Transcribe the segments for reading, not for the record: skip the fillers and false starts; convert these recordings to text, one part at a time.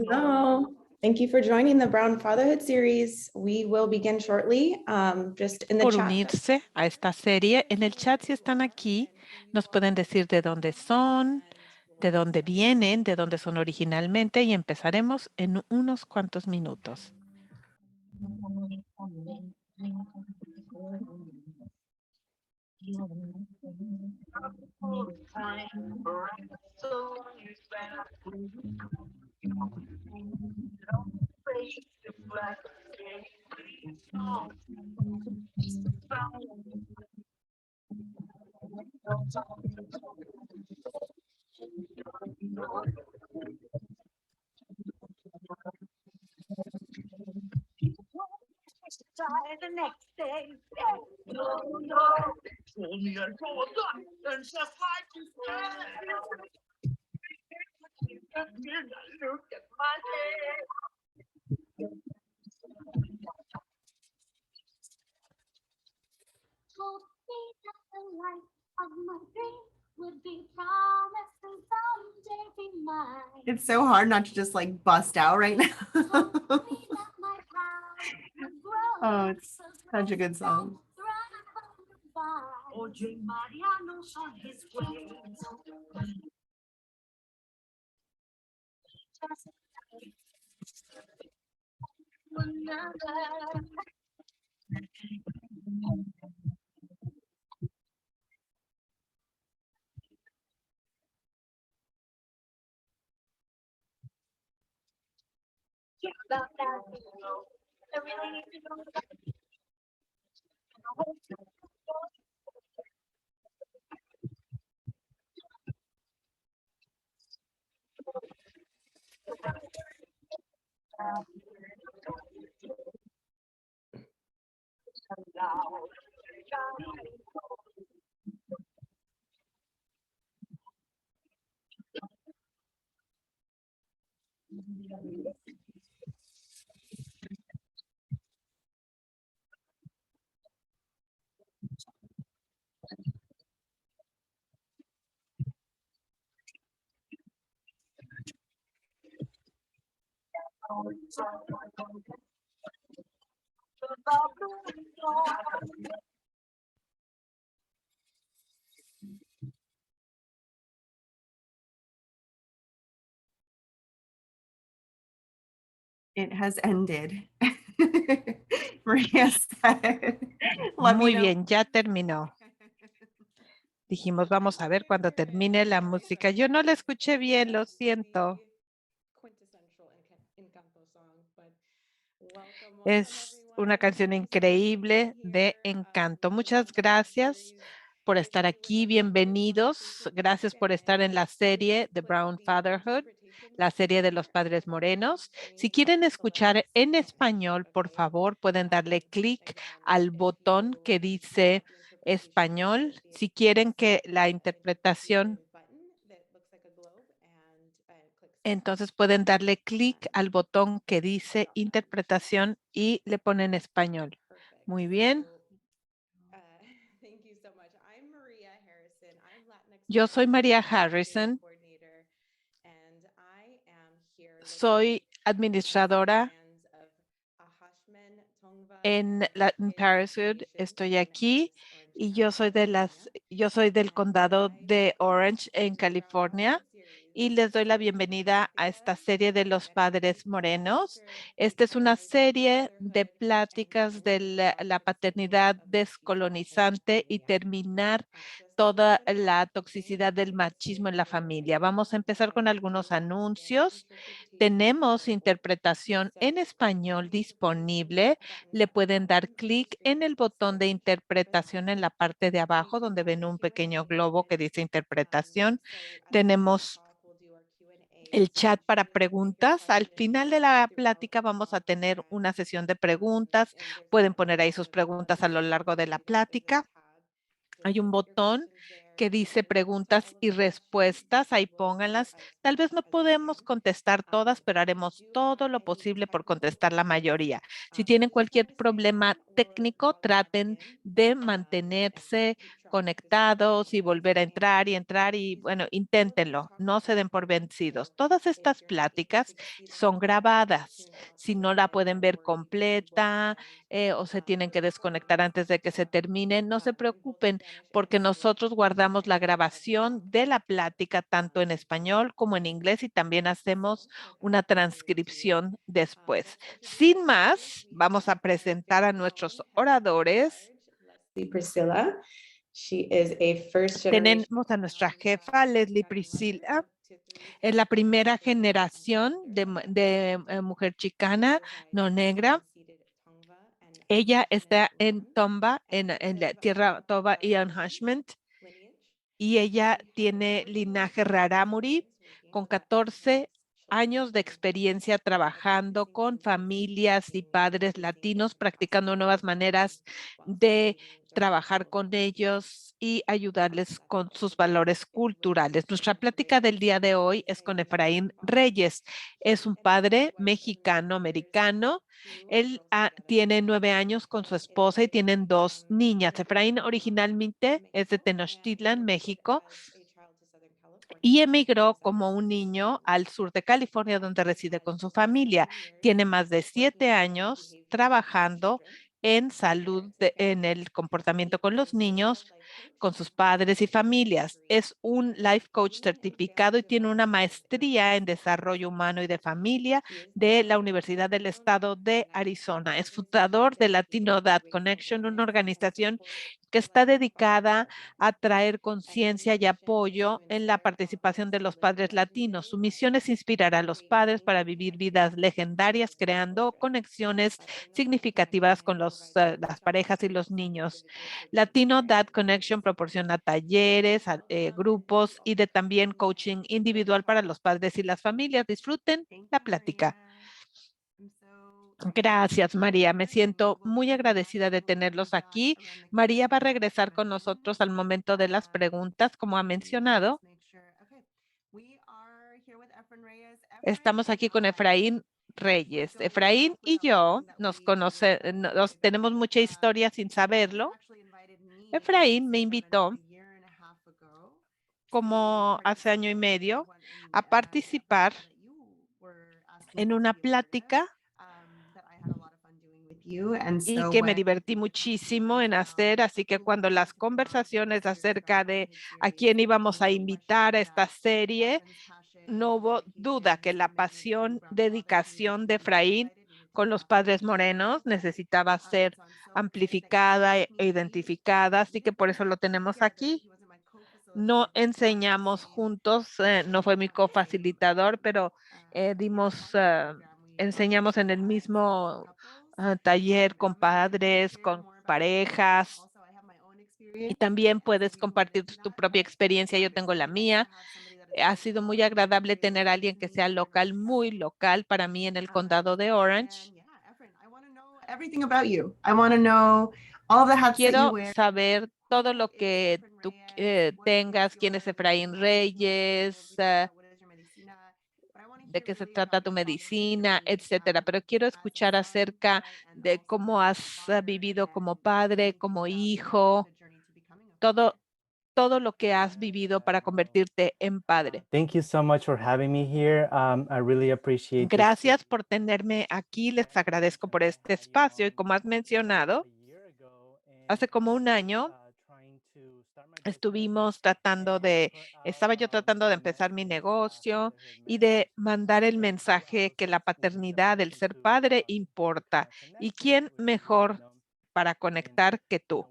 Hello. Thank you for joining the Brown Fatherhood series. We will begin shortly. Just in the Por chat. unirse a esta serie. En el chat, si están aquí, nos pueden decir de dónde son, de dónde vienen, de dónde son originalmente y empezaremos en unos cuantos minutos. The next day, look at my head. Told me that the life of my dream would be promised and someday be mine. It's so hard not to just like bust out right now. Told me that my house would grow. Oh, it's such a good song. Oye, Mariano's on his way. About that, I really need to know about It has ended. Maria said, "Let me Muy know." bien, ya terminó. Dijimos, vamos a ver cuando termine la música. Yo no la escuché bien, lo siento. Es una canción increíble de Encanto. Muchas gracias por estar aquí. Bienvenidos. Gracias por estar en la serie de Brown Fatherhood, la serie de los padres morenos. Si quieren escuchar en español, por favor, pueden darle clic al botón que dice español. Si quieren que la interpretación, entonces pueden darle clic al botón que dice interpretación y le ponen español. Muy bien. Yo soy María Harrison. Soy administradora en Parenthood. Estoy aquí y yo soy del condado de Orange en California y les doy la bienvenida a esta serie de los padres morenos. Esta es una serie de pláticas de la paternidad descolonizante y terminar toda la toxicidad del machismo en la familia. Vamos a empezar con algunos anuncios. Tenemos interpretación en español disponible. Le pueden dar clic en el botón de interpretación en la parte de abajo donde ven un pequeño globo que dice interpretación. Tenemos el chat para preguntas. Al final de la plática vamos a tener una sesión de preguntas. Pueden poner ahí sus preguntas a lo largo de la plática. Hay un botón que dice preguntas y respuestas, ahí pónganlas. Tal vez no podemos contestar todas, pero haremos todo lo posible por contestar la mayoría. Si tienen cualquier problema técnico, traten de mantenerse conectados y volver a entrar y bueno, inténtenlo, no se den por vencidos. Todas estas pláticas son grabadas. Si no la pueden ver completa o se tienen que desconectar antes de que se termine, no se preocupen porque nosotros guardamos la grabación de la plática tanto en español como en inglés y también hacemos una transcripción después. Sin más, vamos a presentar a nuestros oradores. Priscilla. She is a first generation. Tenemos a nuestra jefa, Leslie Priscilla. Es la primera generación de mujer chicana, no negra. Ella está en Tomba, en la tierra Toba y Anhashment. Y ella tiene linaje rarámuri con 14 años de experiencia trabajando con familias y padres latinos, practicando nuevas maneras de trabajar con ellos y ayudarles con sus valores culturales. Nuestra plática del día de hoy es con Efraín Reyes. Es un padre mexicano-americano. Él tiene 9 años con su esposa y tienen 2 niñas. Efraín originalmente es de Tenochtitlan, México, y emigró como un niño al sur de California, donde reside con su familia. Tiene más de 7 años trabajando en salud, en el comportamiento con los niños, con sus padres y familias. Es un life coach certificado y tiene una maestría en desarrollo humano y de familia de la Universidad del Estado de Arizona. Es fundador de Latino Dad Connection, una organización que está dedicada a traer conciencia y apoyo en la participación de los padres latinos. Su misión es inspirar a los padres para vivir vidas legendarias, creando conexiones significativas con las parejas y los niños. Latino Dad Connection proporciona talleres, grupos y de también coaching individual para los padres y las familias. Disfruten la plática. Gracias, María. Me siento muy agradecida de tenerlos aquí. María va a regresar con nosotros al momento de las preguntas, como ha mencionado. Estamos aquí con Efraín Reyes. Efraín y yo nos tenemos mucha historia sin saberlo. Efraín me invitó como hace año y medio a participar en una plática y que me divertí muchísimo en hacer, así que cuando las conversaciones acerca de a quién íbamos a invitar a esta serie, no hubo duda que la pasión, dedicación de Efraín con los padres morenos necesitaba ser amplificada e identificada, así que por eso lo tenemos aquí. No enseñamos juntos, no fue mi cofacilitador, pero enseñamos en el mismo taller con padres, con parejas, y también puedes compartir tu propia experiencia. Yo tengo la mía. Ha sido muy agradable tener a alguien que sea local, muy local para mí en el condado de Orange. Everything about you. I want to know all the hats that you Quiero wear. saber todo lo que tú tengas, quién es Efraín Reyes, de qué se trata tu medicina, etcétera. Pero quiero escuchar acerca de cómo has vivido como padre, como hijo, todo lo que has vivido para convertirte en padre. Thank you so much for having me here. I really appreciate this. Gracias por tenerme aquí. Les agradezco por este espacio. Y como has mencionado, hace como un año estaba yo tratando de empezar mi negocio y de mandar el mensaje que la paternidad, el ser padre importa. ¿Y quién mejor para conectar que tú?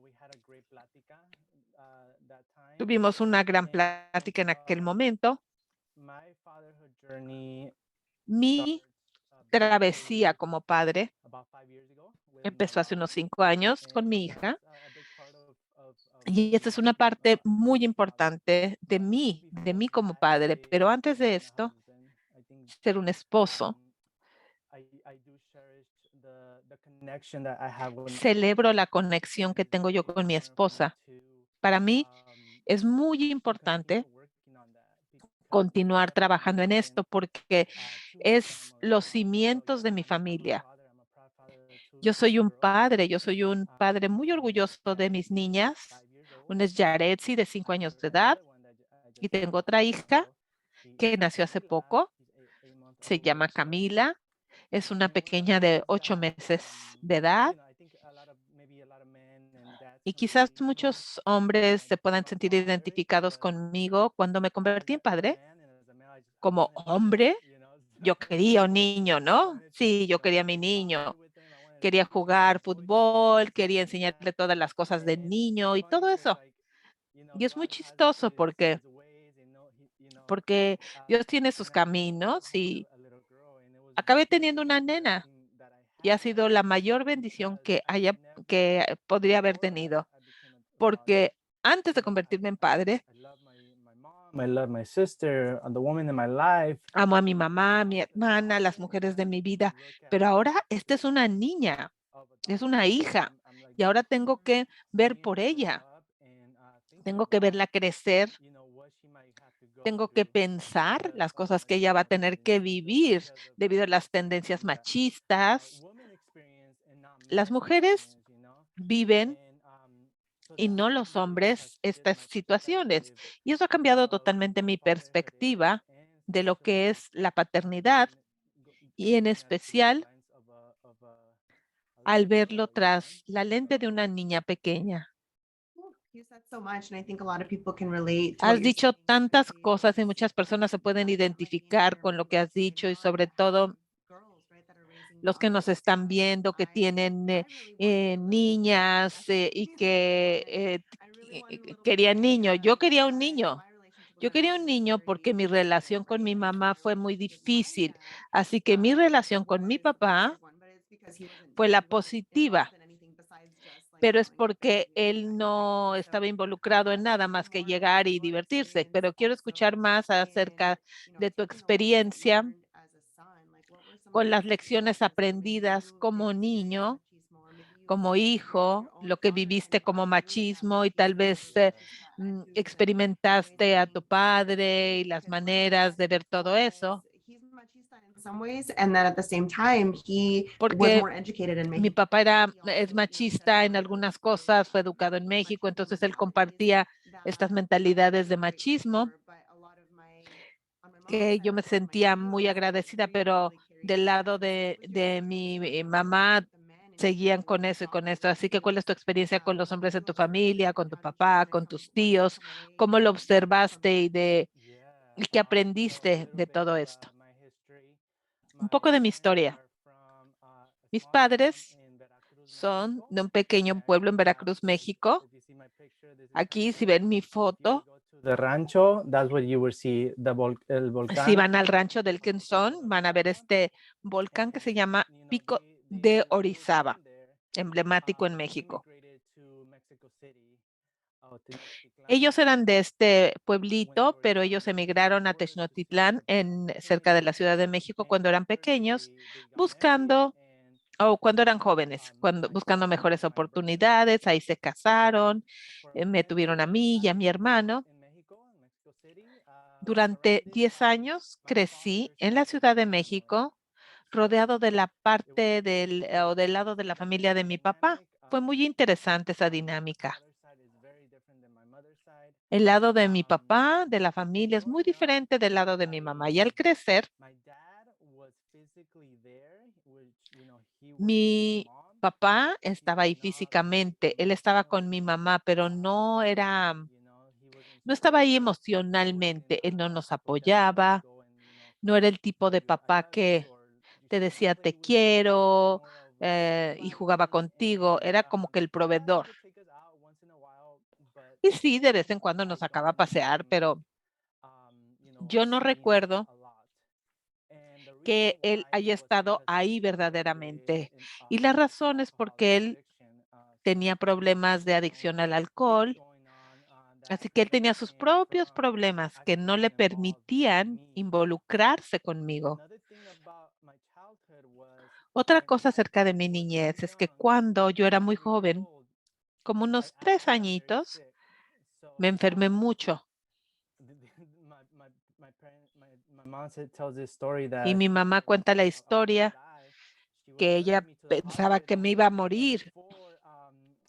Tuvimos una gran plática en aquel momento. Mi travesía como padre empezó hace unos 5 años con mi hija. Y esta es una parte muy importante de mí como padre. Pero antes de esto, ser un esposo, celebro la conexión que tengo yo con mi esposa. Para mí es muy importante continuar trabajando en esto porque es los cimientos de mi familia. Yo soy un padre muy orgulloso de mis niñas. Una es Yaretsi, de 5 años de edad, y tengo otra hija que nació hace poco. Se llama Camila. Es una pequeña de 8 meses de edad. Y quizás muchos hombres se puedan sentir identificados conmigo cuando me convertí en padre. Como hombre, yo quería un niño, ¿no? Sí, yo quería mi niño. Quería jugar fútbol, quería enseñarle todas las cosas de niño y todo eso. Y es muy chistoso porque Dios tiene sus caminos y acabé teniendo una nena y ha sido la mayor bendición que podría haber tenido, porque antes de convertirme en padre, I love my sister, the woman in my life. amo a mi mamá, a mi hermana, las mujeres de mi vida, pero ahora esta es una niña, es una hija y ahora tengo que ver por ella, tengo que verla crecer, tengo que pensar las cosas que ella va a tener que vivir debido a las tendencias machistas. Las mujeres viven y no los hombres estas situaciones. Y eso ha cambiado totalmente mi perspectiva de lo que es la paternidad y en especial al verlo tras la lente de una niña pequeña. You said so much, and I think a lot of people can relate to what Has you're dicho saying, tantas especially cosas y muchas personas se pueden identificar con lo que has dicho y sobre todo los que nos están viendo, que tienen niñas y que querían niño. Yo quería un niño. Yo quería un niño porque mi relación con mi mamá fue muy difícil. Así que mi relación con mi papá fue la positiva, pero es porque él no estaba involucrado en nada más que llegar y divertirse. Pero quiero escuchar más acerca de tu experiencia con las lecciones aprendidas como niño, como hijo, lo que viviste como machismo y tal vez experimentaste a tu padre y las maneras de ver todo eso. Porque mi papá es machista en algunas cosas, fue educado en México, entonces él compartía estas mentalidades de machismo que yo me sentía muy agradecida, pero del lado de mi mamá seguían con eso y con esto. Así que, ¿cuál es tu experiencia con los hombres en tu familia, con tu papá, con tus tíos? ¿Cómo lo observaste y qué aprendiste de todo esto? Un poco de mi historia. Mis padres son de un pequeño pueblo en Veracruz, México. Aquí, si ven mi foto, The rancho, that's what you will see, el volcán. si van al rancho del Quenzón, van a ver este volcán que se llama Pico de Orizaba, emblemático en México. Ellos eran de este pueblito, pero ellos emigraron a Tenochtitlán, cerca de la Ciudad de México, cuando eran pequeños, o cuando eran jóvenes, buscando mejores oportunidades. Ahí se casaron, me tuvieron a mí y a mi hermano. Durante 10 años crecí en la Ciudad de México, rodeado de la parte o del lado de la familia de mi papá. Fue muy interesante esa dinámica. El lado de mi papá, de la familia, es muy diferente del lado de mi mamá. Y al crecer, mi papá estaba ahí físicamente. Él estaba con mi mamá, pero no estaba ahí emocionalmente. Él no nos apoyaba. No era el tipo de papá que te decía te quiero y jugaba contigo. Era como que el proveedor. Y sí, de vez en cuando nos sacaba a pasear, pero yo no recuerdo que él haya estado ahí verdaderamente. Y la razón es porque él tenía problemas de adicción al alcohol. Así que él tenía sus propios problemas que no le permitían involucrarse conmigo. Otra cosa acerca de mi niñez es que cuando yo era muy joven, como unos 3 añitos, me enfermé mucho. Y mi mamá cuenta la historia que ella pensaba que me iba a morir.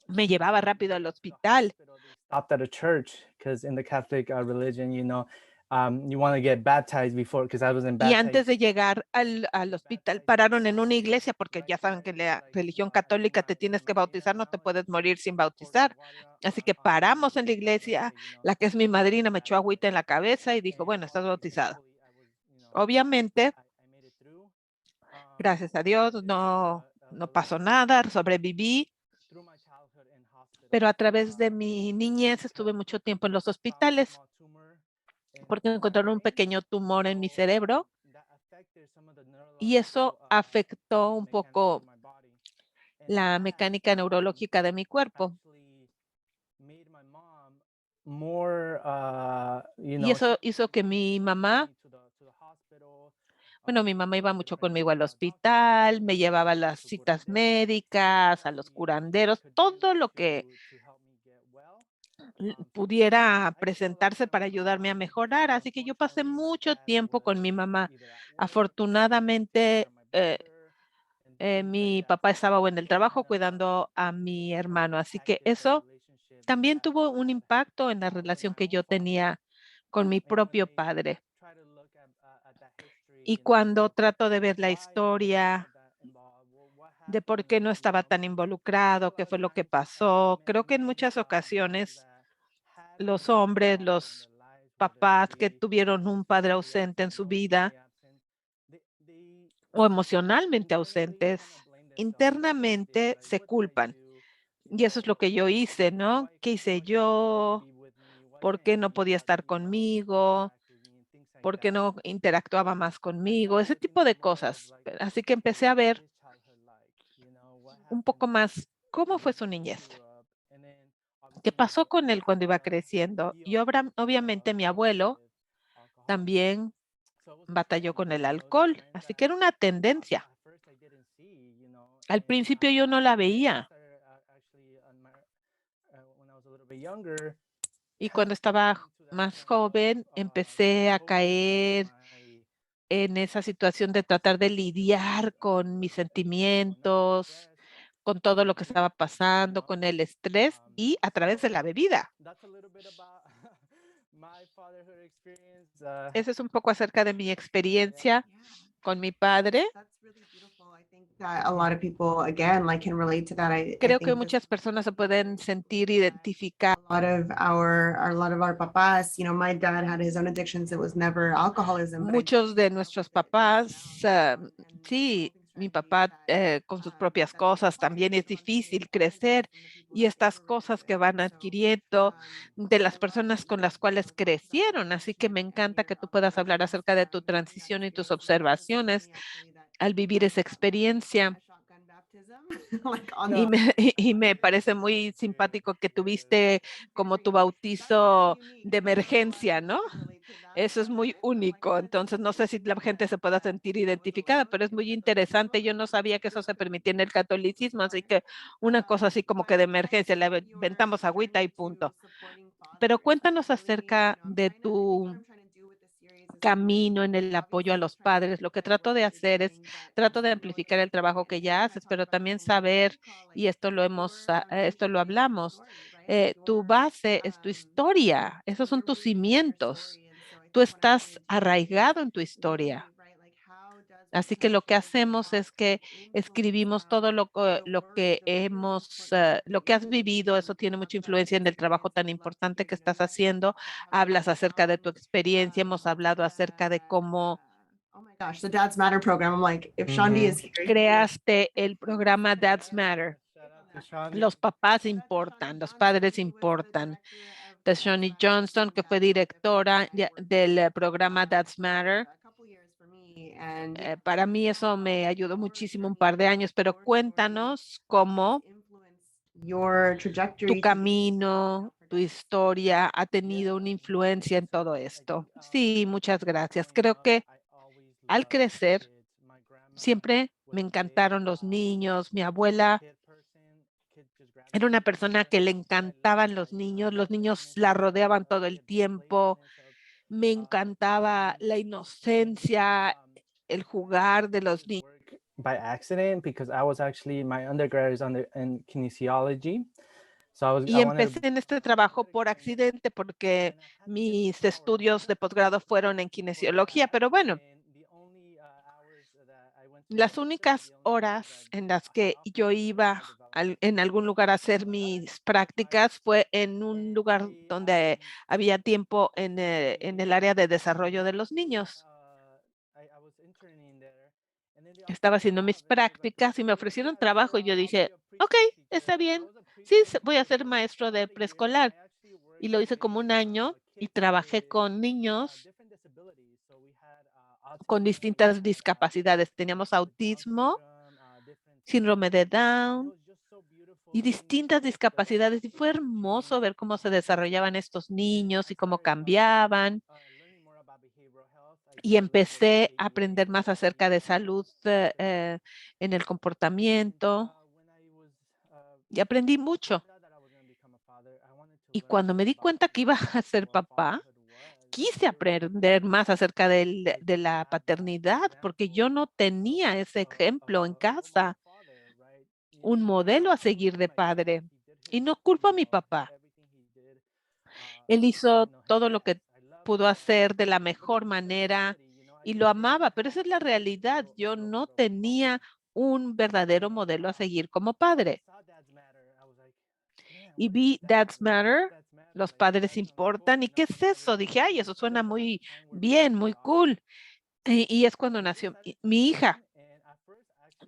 Me llevaba rápido al hospital stopped at a church because in the Catholic religion, you want to get baptized before, because I wasn't Y antes baptized. de llegar al hospital, pararon en una iglesia porque ya saben que la religión católica te tienes que bautizar, no te puedes morir sin bautizar. Así que paramos en la iglesia, la que es mi madrina me echó agüita en la cabeza y dijo, bueno, estás bautizada. Obviamente, gracias a Dios, no pasó nada, sobreviví, pero a través de mi niñez estuve mucho tiempo en los hospitales porque encontraron un pequeño tumor en mi cerebro y eso afectó un poco la mecánica neurológica de mi cuerpo. Y eso hizo que mi mamá, bueno, mi mamá iba mucho conmigo al hospital, me llevaba a las citas médicas, a los curanderos, todo lo que pudiera presentarse para ayudarme a mejorar. Así que yo pasé mucho tiempo con mi mamá. Afortunadamente, mi papá estaba en el trabajo cuidando a mi hermano. Así que eso también tuvo un impacto en la relación que yo tenía con mi propio padre. Y cuando trato de ver la historia de por qué no estaba tan involucrado, qué fue lo que pasó, creo que en muchas ocasiones los hombres, los papás que tuvieron un padre ausente en su vida o emocionalmente ausentes, internamente se culpan. Y eso es lo que yo hice, ¿no? ¿Qué hice yo? ¿Por qué no podía estar conmigo? ¿Por qué no interactuaba más conmigo? Ese tipo de cosas. Así que empecé a ver un poco más cómo fue su niñez. ¿Qué pasó con él cuando iba creciendo? Y obviamente mi abuelo también batalló con el alcohol, así que era una tendencia. Al principio yo no la veía. Y cuando estaba más joven, empecé a caer en esa situación de tratar de lidiar con mis sentimientos, con todo lo que estaba pasando, con el estrés y a través de la bebida. Eso es un poco acerca de mi experiencia con mi padre. That's really beautiful. I think that a lot of people, again, like can relate to that. I Creo que think muchas personas se pueden sentir identificar. a lot of our papás, my dad had his own addictions. It was never alcoholism. But Muchos de nuestros papás, sí, mi papá con sus propias cosas, también es difícil crecer y estas cosas que van adquiriendo de las personas con las cuales crecieron. Así que me encanta que tú puedas hablar acerca de tu transición y tus observaciones al vivir esa experiencia. Y me parece muy simpático que tuviste como tu bautizo de emergencia, ¿no? Eso es muy único. Entonces, no sé si la gente se pueda sentir identificada, pero es muy interesante. Yo no sabía que eso se permitía en el catolicismo, así que una cosa así como que de emergencia, le aventamos agüita y punto. Pero cuéntanos acerca de tu camino en el apoyo a los padres. Lo que trato de hacer es, trato de amplificar el trabajo que ya haces, pero también saber, y esto lo hablamos, tu base es tu historia, esos son tus cimientos. Tú estás arraigado en tu historia. Así que lo que hacemos es que escribimos todo lo que lo que has vivido, eso tiene mucha influencia en el trabajo tan importante que estás haciendo. Hablas acerca de tu experiencia, hemos hablado acerca de cómo Oh my gosh, the Dads Matter program. I'm like, if Shandi is here, creaste el programa Dads Matter. Los papás importan, los padres importan. De Shawnee Johnson, que fue directora del programa Dads Matter. Para mí eso me ayudó muchísimo un par de años, pero cuéntanos cómo tu camino, tu historia ha tenido una influencia en todo esto. Sí, muchas gracias. Creo que al crecer, siempre me encantaron los niños. Mi abuela era una persona que le encantaban los niños la rodeaban todo el tiempo. Me encantaba la inocencia, el jugar de los niños. By accident, because I was actually, my undergrad is in kinesiology. Y empecé en este trabajo por accidente porque mis estudios de posgrado fueron en kinesiología, pero bueno, las únicas horas en las que yo iba en algún lugar a hacer mis prácticas fue en un lugar donde había tiempo en el área de desarrollo de los niños. Estaba haciendo mis prácticas y me ofrecieron trabajo y yo dije, ok, está bien, sí, voy a ser maestro de preescolar. Y lo hice como un año y trabajé con niños con distintas discapacidades. Teníamos autismo, síndrome de Down y distintas discapacidades. Y fue hermoso ver cómo se desarrollaban estos niños y cómo cambiaban. Y empecé a aprender más acerca de salud en el comportamiento y aprendí mucho. Y cuando me di cuenta que iba a ser papá, quise aprender más acerca de la paternidad porque yo no tenía ese ejemplo en casa, un modelo a seguir de padre. Y no culpo a mi papá. Él hizo todo lo que pudo hacer de la mejor manera y lo amaba, pero esa es la realidad. Yo no tenía un verdadero modelo a seguir como padre. Y vi Dads Matter, los padres importan. ¿Y qué es eso? Dije, ay, eso suena muy bien, muy cool. Y es cuando nació mi hija.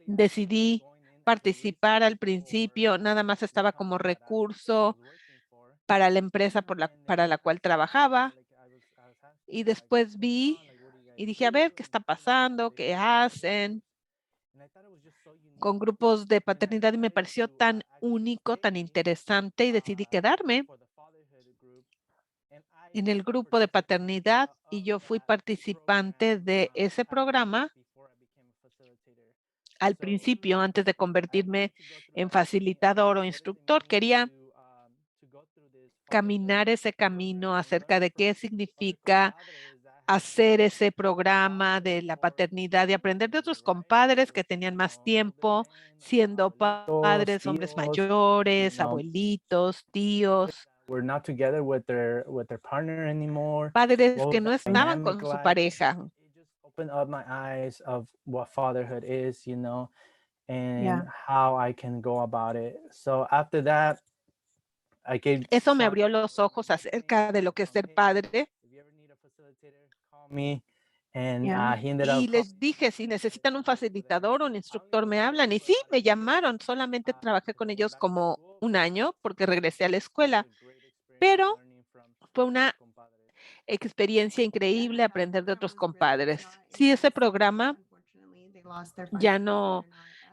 Decidí participar al principio, nada más estaba como recurso para la empresa para la cual trabajaba. Y después vi y dije, a ver, ¿qué está pasando? ¿Qué hacen? Con grupos de paternidad y me pareció tan único, tan interesante y decidí quedarme en el grupo de paternidad y yo fui participante de ese programa al principio, antes de convertirme en facilitador o instructor. Quería caminar ese camino acerca de qué significa hacer ese programa de la paternidad y aprender de otros compadres que tenían más tiempo, siendo padres, hombres mayores, abuelitos, tíos, were not together with their partner anymore. padres What que was no that estaban dynamic con su like? pareja. It just opened up my eyes of what fatherhood is, and Yeah. how I can go about it. So after that, I gave Eso me some. abrió los ojos acerca de lo que es ser padre. If you ever need a facilitator, call me. And Yeah. he ended Y up les dije, si necesitan un facilitador o un instructor, me hablan. Y sí, me llamaron. Solamente trabajé con ellos como un año porque regresé a la escuela. Pero fue una experiencia increíble aprender de otros compadres. Sí, ese programa ya no,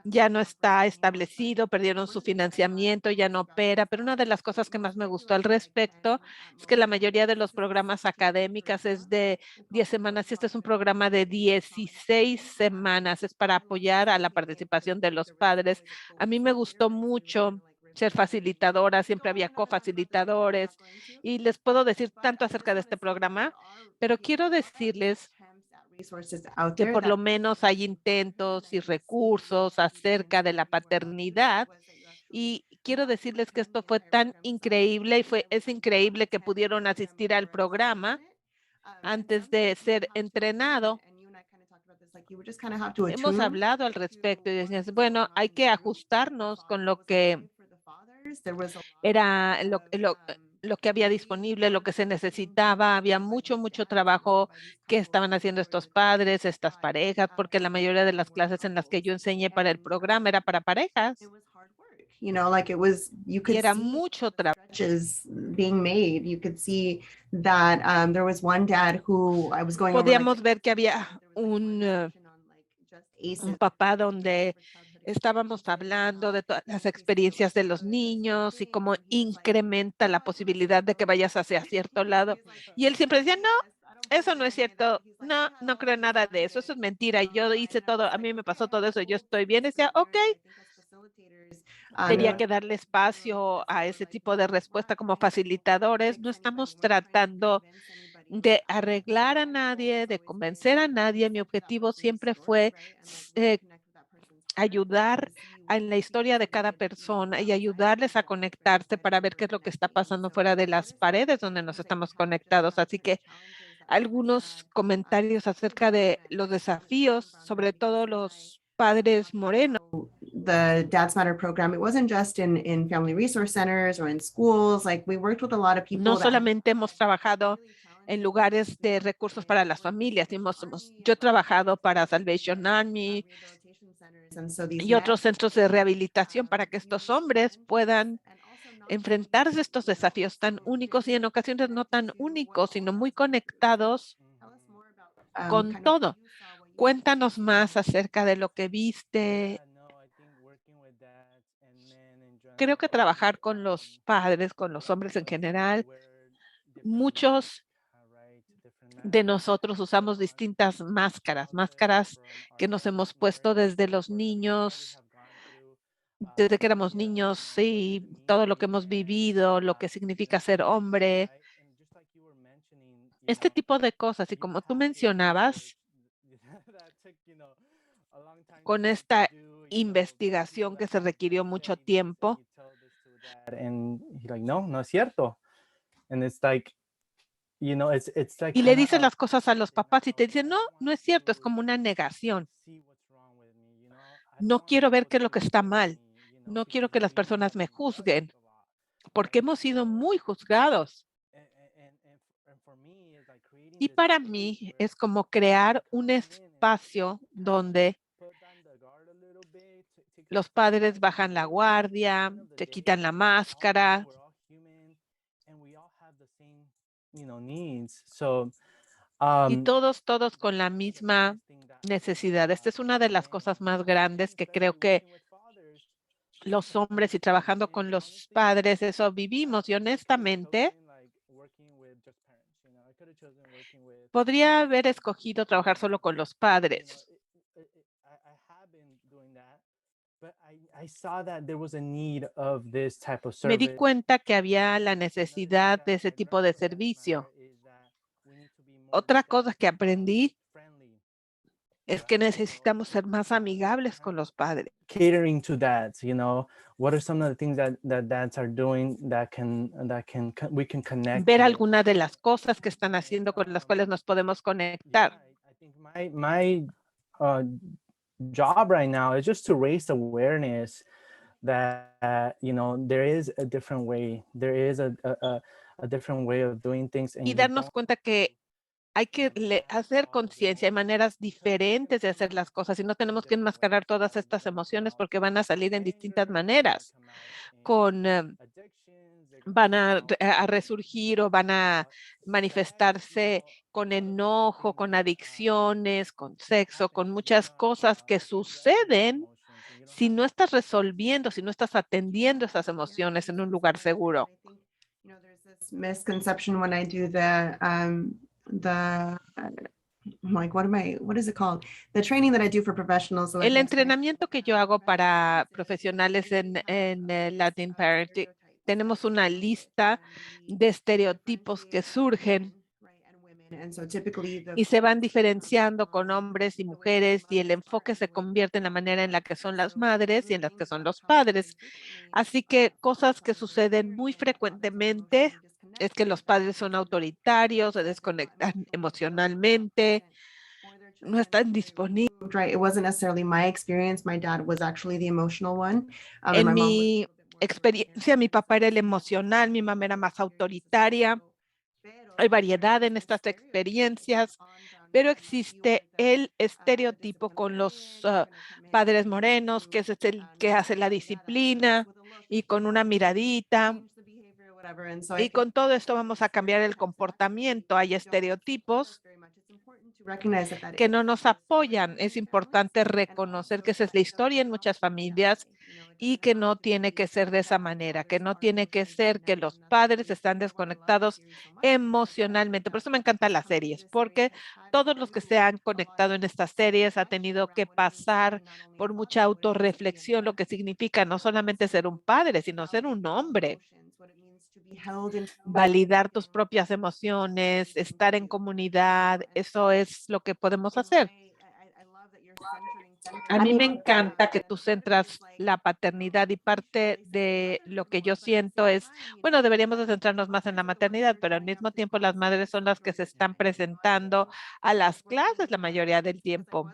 ya no está establecido, perdieron su financiamiento, ya no opera, pero una de las cosas que más me gustó al respecto es que la mayoría de los programas académicos es de 10 semanas y este es un programa de 16 semanas, es para apoyar a la participación de los padres. A mí me gustó mucho ser facilitadora, siempre había cofacilitadores y les puedo decir tanto acerca de este programa, pero quiero decirles que por lo menos hay intentos y recursos acerca de la paternidad. Y quiero decirles que esto fue tan increíble y es increíble que pudieron asistir al programa antes de ser entrenado. Hemos hablado al respecto y decías, bueno, hay que ajustarnos con lo que era lo que había disponible, lo que se necesitaba. Había mucho, mucho trabajo que estaban haciendo estos padres, estas parejas, porque la mayoría de las clases en las que yo enseñé para el programa era para parejas Like you y could era see mucho trabajo. stretches being made. You could see that there was one dad who I was going over Podíamos ver que había un papá donde estábamos hablando de todas las experiencias de los niños y cómo incrementa la posibilidad de que vayas hacia cierto lado. Y él siempre decía, no, eso no es cierto, no, no creo nada de eso, eso es mentira, yo hice todo, a mí me pasó todo eso, yo estoy bien. Decía, ok, tenía que darle espacio a ese tipo de respuesta como facilitadores. No estamos tratando de arreglar a nadie, de convencer a nadie. Mi objetivo siempre fue ayudar en la historia de cada persona y ayudarles a conectarse para ver qué es lo que está pasando fuera de las paredes donde nos estamos conectados. Así que algunos comentarios acerca de los desafíos, sobre todo los padres morenos. The Dads Matter program, it wasn't just in family resource centers or in schools. Like we worked with a lot of people. No that- solamente hemos trabajado en lugares de recursos para las familias, yo he trabajado para Salvation Army And so these y otros men- centros de rehabilitación para que estos hombres puedan enfrentarse a estos desafíos tan únicos y en ocasiones no tan únicos, sino muy conectados con kind of todo. what you saw, what you Cuéntanos más acerca de lo que viste. Creo que trabajar con los padres, con los hombres en general, muchos de nosotros usamos distintas máscaras que nos hemos puesto desde los niños, desde que éramos niños, y todo lo que hemos vivido, lo que significa ser hombre, este tipo de cosas. Y como tú mencionabas, con esta investigación que se requirió mucho tiempo, And he's like, no, no es cierto. And it's like, it's like y le kinda dices a- las cosas a los papás y te dicen, no, no es cierto, es como una negación. No quiero ver qué es lo que está mal. No quiero que las personas me juzguen, porque hemos sido muy juzgados. Y para mí es como crear un espacio donde los padres bajan la guardia, se quitan la máscara, needs. So, y todos con la misma necesidad. Esta es una de las cosas más grandes que creo que los hombres y trabajando con los padres, eso vivimos. Y honestamente, podría haber escogido trabajar solo con los padres. Me di cuenta que había la necesidad de ese tipo de servicio. Otra cosa que aprendí es que necesitamos ser más amigables con los padres. Catering to dads, what are some of the things that dads are doing we can connect Ver to it? algunas de las cosas que están haciendo con las cuales nos podemos conectar. I think my job right now is just to raise awareness that there is a different way. There is a different way of doing things, and Y you darnos don't cuenta que hay que hacer conciencia, hay maneras diferentes de hacer las cosas y no tenemos que enmascarar todas estas emociones porque van a salir en distintas maneras. Van a resurgir o van a manifestarse con enojo, con adicciones, con sexo, con muchas cosas que suceden si no estás resolviendo, si no estás atendiendo esas emociones en un lugar seguro. There's this misconception when I do what is it called? The training that I do for professionals. So El entrenamiento que yo hago para profesionales en Latin Parenting, tenemos una lista de estereotipos que surgen y se van diferenciando con hombres y mujeres y el enfoque se convierte en la manera en la que son las madres y en la que son los padres. Así que cosas que suceden muy frecuentemente es que los padres son autoritarios, se desconectan emocionalmente, no están disponibles. Right. It wasn't necessarily my experience. My dad was actually the emotional one. And En my mom was- mi experiencia, mi papá era el emocional, mi mamá era más autoritaria. Hay variedad en estas experiencias, pero existe el estereotipo con los padres morenos, que es el que hace la disciplina y con una miradita. Y con todo esto vamos a cambiar el comportamiento. Hay estereotipos que no nos apoyan. Es importante reconocer que esa es la historia en muchas familias y que no tiene que ser de esa manera, que no tiene que ser que los padres están desconectados emocionalmente. Por eso me encantan las series, porque todos los que se han conectado en estas series han tenido que pasar por mucha autorreflexión, lo que significa no solamente ser un padre, sino ser un hombre. Validar tus propias emociones, estar en comunidad, eso es lo que podemos hacer. A mí me encanta que tú centras la paternidad y parte de lo que yo siento es, bueno, deberíamos de centrarnos más en la maternidad, pero al mismo tiempo las madres son las que se están presentando a las clases la mayoría del tiempo.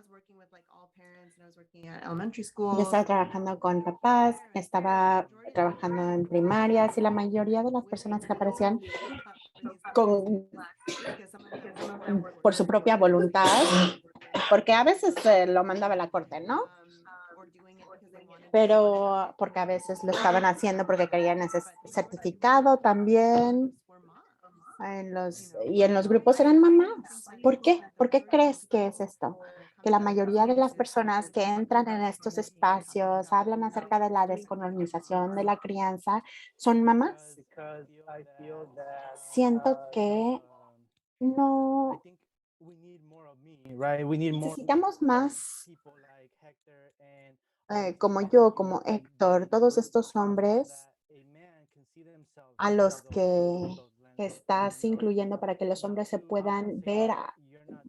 Yo estaba trabajando con papás, estaba trabajando en primarias y la mayoría de las personas que aparecían con, por su propia voluntad, porque a veces lo mandaba la corte, ¿no? Pero porque a veces lo estaban haciendo porque querían ese certificado también. Y en los grupos eran mamás. ¿Por qué? ¿Por qué crees que es esto? Que la mayoría de las personas que entran en estos espacios hablan acerca de la descolonización de la crianza son mamás. Siento que no necesitamos más como yo, como Héctor, todos estos hombres a los que estás incluyendo para que los hombres se puedan ver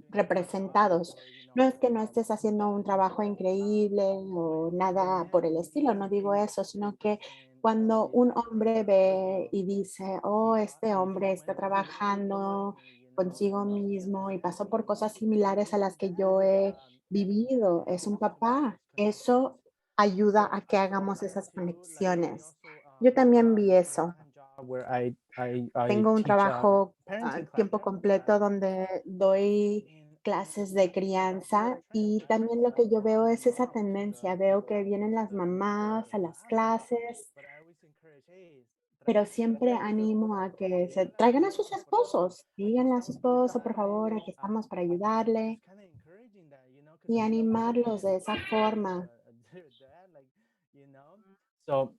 representados. No es que no estés haciendo un trabajo increíble o nada por el estilo, no digo eso, sino que cuando un hombre ve y dice, oh, este hombre está trabajando consigo mismo y pasó por cosas similares a las que yo he vivido, es un papá, eso ayuda a que hagamos esas conexiones. Yo también vi eso. Tengo un trabajo a tiempo completo donde doy clases de crianza y también lo que yo veo es esa tendencia. Veo que vienen las mamás a las clases, pero siempre animo a que se traigan a sus esposos. Díganle a su esposo, por favor, aquí estamos para ayudarle y animarlos de esa forma. So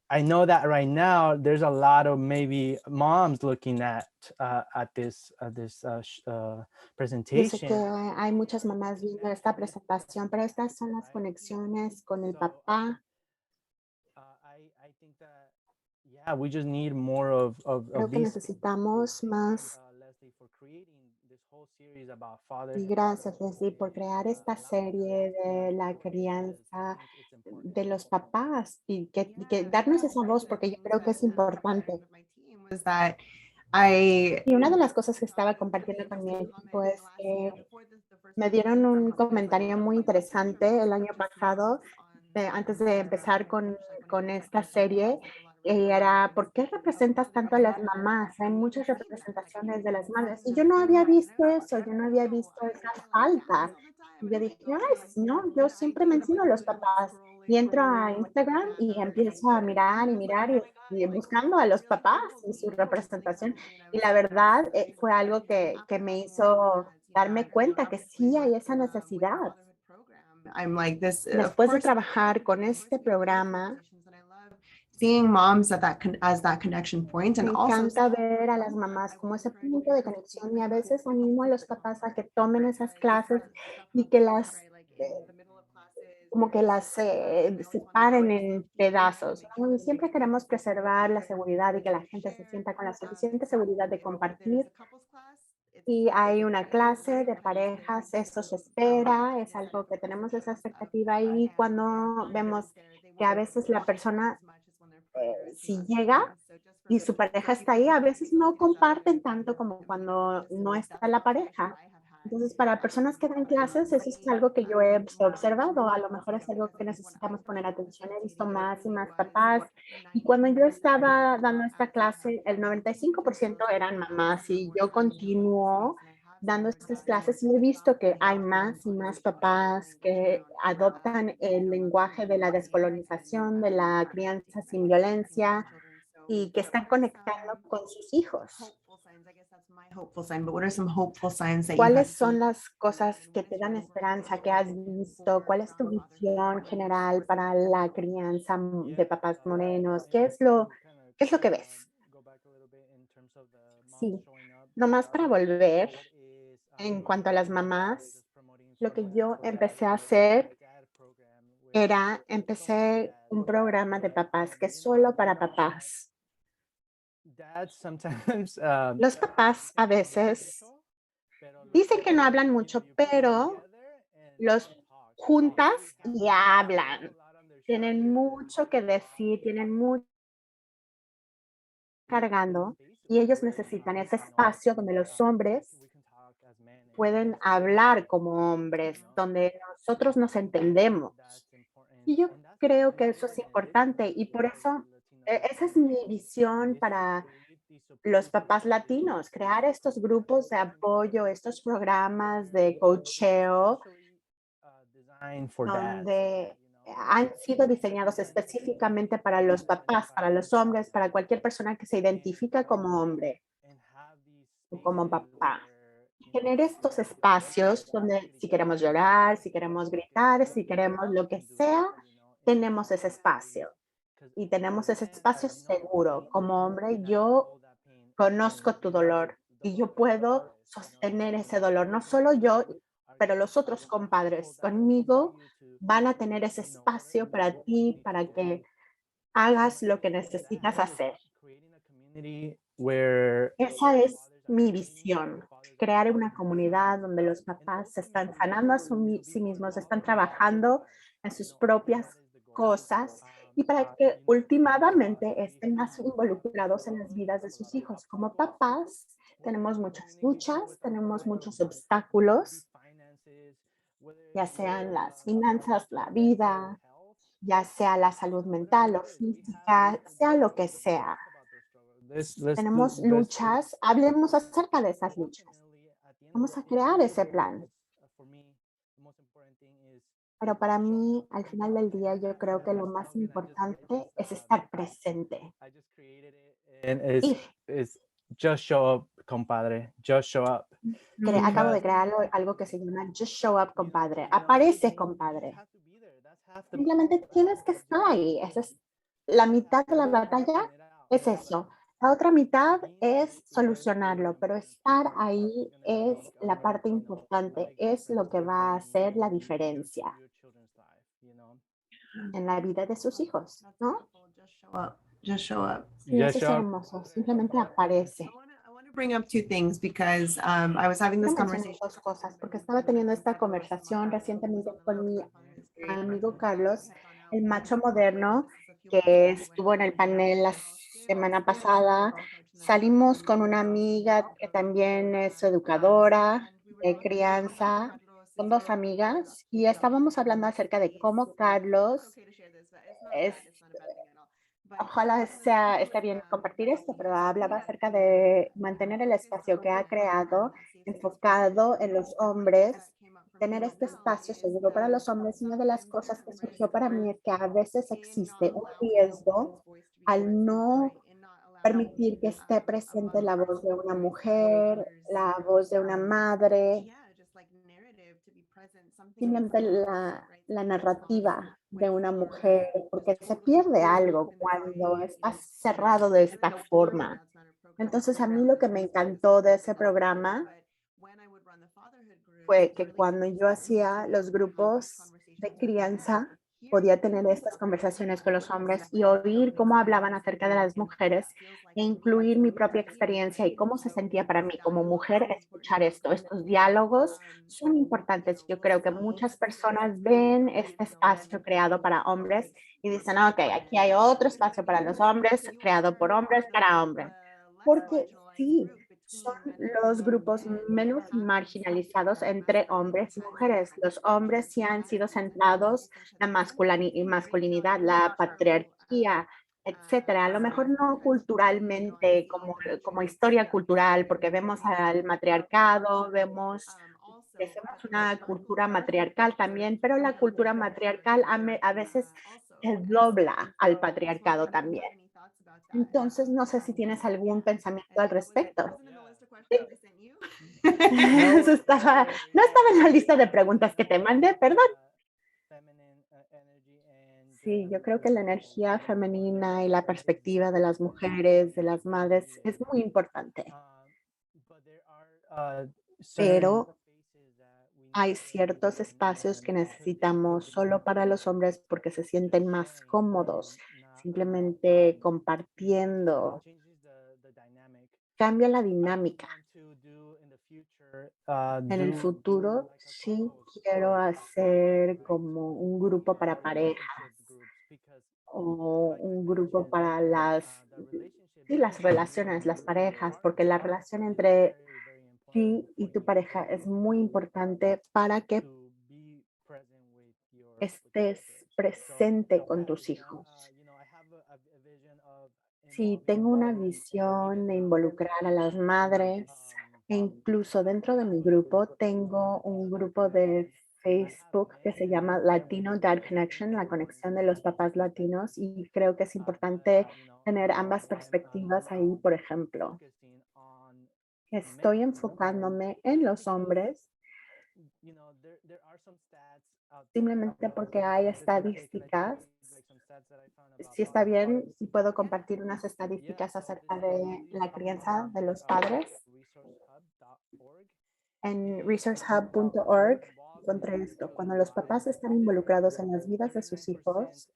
I know that right now there's a lot of maybe moms looking at this Yo sé que presentation. hay muchas mamás viendo esta presentación, pero estas son las conexiones con el papá. I think that yeah, we just need more of Creo que these. necesitamos más. Leslie, for creating this whole series about Y fatherhood. gracias, Leslie, por crear esta serie de la crianza de los papás y que darnos esa voz, porque yo creo que es importante. Y una de las cosas que estaba compartiendo con mi equipo es que me dieron un comentario muy interesante el año pasado, antes de empezar con esta serie, y era, ¿por qué representas tanto a las mamás? Hay muchas representaciones de las madres. Y yo no había visto eso, yo no había visto esa falta. Y yo dije, ay, no, yo siempre menciono a los papás. Y entro a Instagram y empiezo a mirar y buscando a los papás y su representación. Y la verdad fue algo que me hizo darme cuenta que sí hay esa necesidad. Después de trabajar con este programa, seeing moms as that connection point and me also encanta ver a las mamás como ese punto de conexión y a veces animo a los papás a que tomen esas clases y que como que las separen en pedazos, ¿no? Y siempre queremos preservar la seguridad y que la gente se sienta con la suficiente seguridad de compartir. Y hay una clase de parejas, eso se espera, es algo que tenemos esa expectativa y cuando vemos que a veces la persona, si llega y su pareja está ahí, a veces no comparten tanto como cuando no está la pareja. Entonces, para personas que dan clases, eso es algo que yo he observado. A lo mejor es algo que necesitamos poner atención. He visto más y más papás. Y cuando yo estaba dando esta clase, el 95% eran mamás y yo continúo dando estas clases y he visto que hay más y más papás que adoptan el lenguaje de la descolonización, de la crianza sin violencia y que están conectando con sus hijos. ¿Cuáles son las cosas que te dan esperanza, que has visto? ¿Cuál es tu visión general para la crianza de papás morenos? ¿Qué es lo que ves? Sí, nomás para volver, en cuanto a las mamás, lo que yo empecé a hacer era, empecé un programa de papás que es solo para papás. Los papás a veces dicen que no hablan mucho, pero los juntas y hablan. Tienen mucho que decir, tienen mucho cargando y ellos necesitan ese espacio donde los hombres pueden hablar como hombres, donde nosotros nos entendemos. Y yo creo que eso es importante y por eso esa es mi visión para los papás latinos, crear estos grupos de apoyo, estos programas de coacheo designed for dads, donde han sido diseñados específicamente para los papás, para los hombres, para cualquier persona que se identifica como hombre o como papá. Tener estos espacios donde si queremos llorar, si queremos gritar, si queremos lo que sea, tenemos ese espacio y tenemos ese espacio seguro. Como hombre, yo conozco tu dolor y yo puedo sostener ese dolor, no solo yo, pero los otros compadres conmigo van a tener ese espacio para ti, para que hagas lo que necesitas hacer. where Esa es mi visión, crear una comunidad donde los papás se están sanando a sí mismos, están trabajando en sus propias cosas y para que últimamente estén más involucrados en las vidas de sus hijos. Como papás, tenemos muchas luchas, tenemos muchos obstáculos, ya sean las finanzas, la vida, ya sea la salud mental o física, sea lo que sea. Tenemos luchas, hablemos acerca de esas luchas. Vamos a crear ese plan. Pero para mí, al final del día, yo creo que lo más importante es estar presente. and Ir. it's just show up, compadre. Just show up. Acabo de Because- crear algo que se llama Just Show Up, compadre. Aparece, compadre. Simplemente tienes que estar ahí. Esa es la mitad de la batalla, es eso. La otra mitad es solucionarlo, pero estar ahí es la parte importante, es lo que va a hacer la diferencia en la vida de sus hijos, ¿no? Just show up. Just show up. Sí, Just eso es show up. hermoso, simplemente aparece. I want to bring up two things because I was having this Quiero mencionar conversation. dos cosas, porque estaba teniendo esta conversación recientemente con mi amigo Carlos, el macho moderno, que estuvo en el panel la semana pasada. Salimos con una amiga que también es educadora de crianza, con dos amigas, y estábamos hablando acerca de cómo Carlos es, ojalá esté bien compartir esto, pero hablaba acerca de mantener el espacio que ha creado enfocado en los hombres, tener este espacio seguro para los hombres. Y una de las cosas que surgió para mí es que a veces existe un riesgo al no permitir que esté presente la voz de una mujer, la voz de una madre, simplemente la narrativa de una mujer, porque se pierde algo cuando estás cerrado de esta forma. Entonces, a mí lo que me encantó de ese programa fue que cuando yo hacía los grupos de crianza, podía tener estas conversaciones con los hombres y oír cómo hablaban acerca de las mujeres e incluir mi propia experiencia y cómo se sentía para mí como mujer escuchar esto. Estos diálogos son importantes. Yo creo que muchas personas ven este espacio creado para hombres y dicen, ok, aquí hay otro espacio para los hombres, creado por hombres para hombres. Porque sí, son los grupos menos marginalizados entre hombres y mujeres. Los hombres sí han sido centrados en la masculinidad, la patriarquía, etcétera. A lo mejor no culturalmente, como historia cultural, porque vemos al matriarcado, vemos que somos una cultura matriarcal también, pero la cultura matriarcal a veces se dobla al patriarcado también. Entonces, no sé si tienes algún pensamiento al respecto. Eso no estaba en la lista de preguntas que te mandé, perdón. Sí, yo creo que la energía femenina y la perspectiva de las mujeres, de las madres, es muy importante. Pero hay ciertos espacios que necesitamos solo para los hombres porque se sienten más cómodos, simplemente compartiendo. Cambia la dinámica En el futuro sí quiero hacer como un grupo para parejas o un grupo para las relaciones, las parejas, porque la relación entre ti y tu pareja es muy importante para que estés presente con tus hijos. Sí, tengo una visión de involucrar a las madres e incluso dentro de mi grupo tengo un grupo de Facebook que se llama Latino Dad Connection, la conexión de los papás latinos, y creo que es importante tener ambas perspectivas ahí, por ejemplo. Estoy enfocándome en los hombres simplemente porque hay estadísticas. Si está bien, si puedo compartir unas estadísticas acerca de la crianza de los padres. En resourcehub.org encontré esto. Cuando los papás están involucrados en las vidas de sus hijos,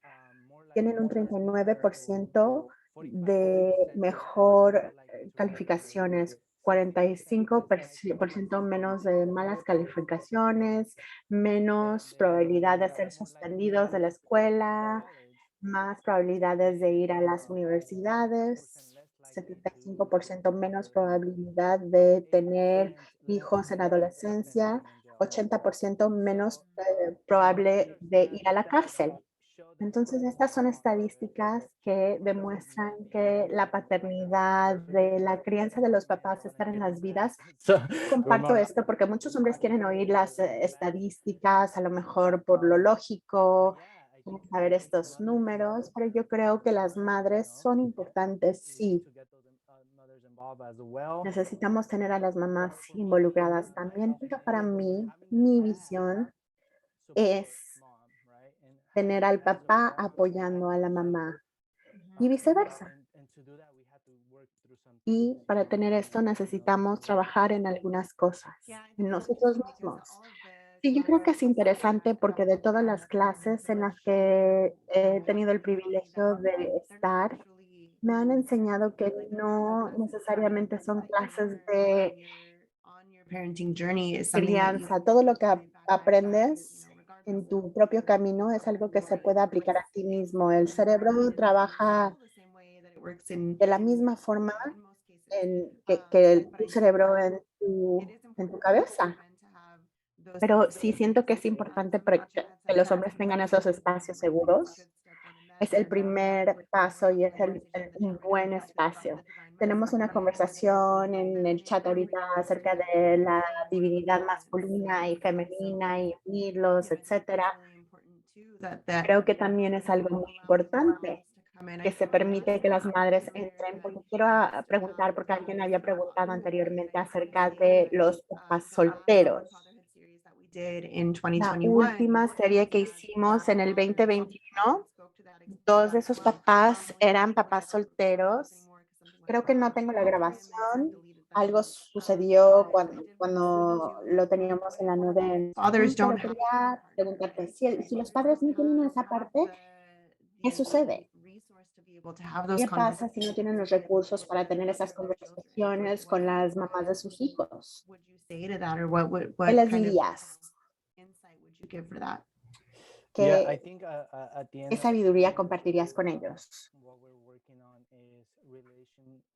tienen un 39% de mejor calificaciones, 45% menos de malas calificaciones, menos probabilidad de ser suspendidos de la escuela, más probabilidades de ir a las universidades, 75% menos probabilidad de tener hijos en adolescencia, 80% menos probable de ir a la cárcel. Entonces, estas son estadísticas que demuestran que la paternidad, de la crianza de los papás estar en las vidas. So, Comparto esto porque muchos hombres quieren oír las estadísticas, a lo mejor por lo lógico, quieren saber estos números, pero yo creo que las madres son importantes, sí. Necesitamos tener a las mamás involucradas también, pero para mí, mi visión es tener al papá apoyando a la mamá y viceversa. Y para tener esto necesitamos trabajar en algunas cosas, en nosotros mismos. Sí, yo creo que es interesante porque de todas las clases en las que he tenido el privilegio de estar, me han enseñado que no necesariamente son clases de Parenting journey is something that you crianza. Todo lo que aprendes en tu propio camino es algo que se puede aplicar a ti mismo. El cerebro trabaja de la misma forma que tu cerebro en tu cabeza. Pero sí siento que es importante que los hombres tengan esos espacios seguros. Es el primer paso y es un buen espacio. Tenemos una conversación en el chat ahorita acerca de la divinidad masculina y femenina y unirlos, etcétera. Creo que también es algo muy importante que se permite que las madres entren, porque quiero preguntar, porque alguien había preguntado anteriormente acerca de los papás solteros. La última serie que hicimos en el 2021, dos de esos papás eran papás solteros. Creo que no tengo la grabación. Algo sucedió cuando lo teníamos en la nube. Pero quería preguntarte, si los padres no tienen esa parte, ¿qué sucede? ¿Qué pasa si no tienen los recursos para tener esas conversaciones con las mamás de sus hijos? ¿Qué les dirías? ¿Qué sabiduría compartirías con ellos?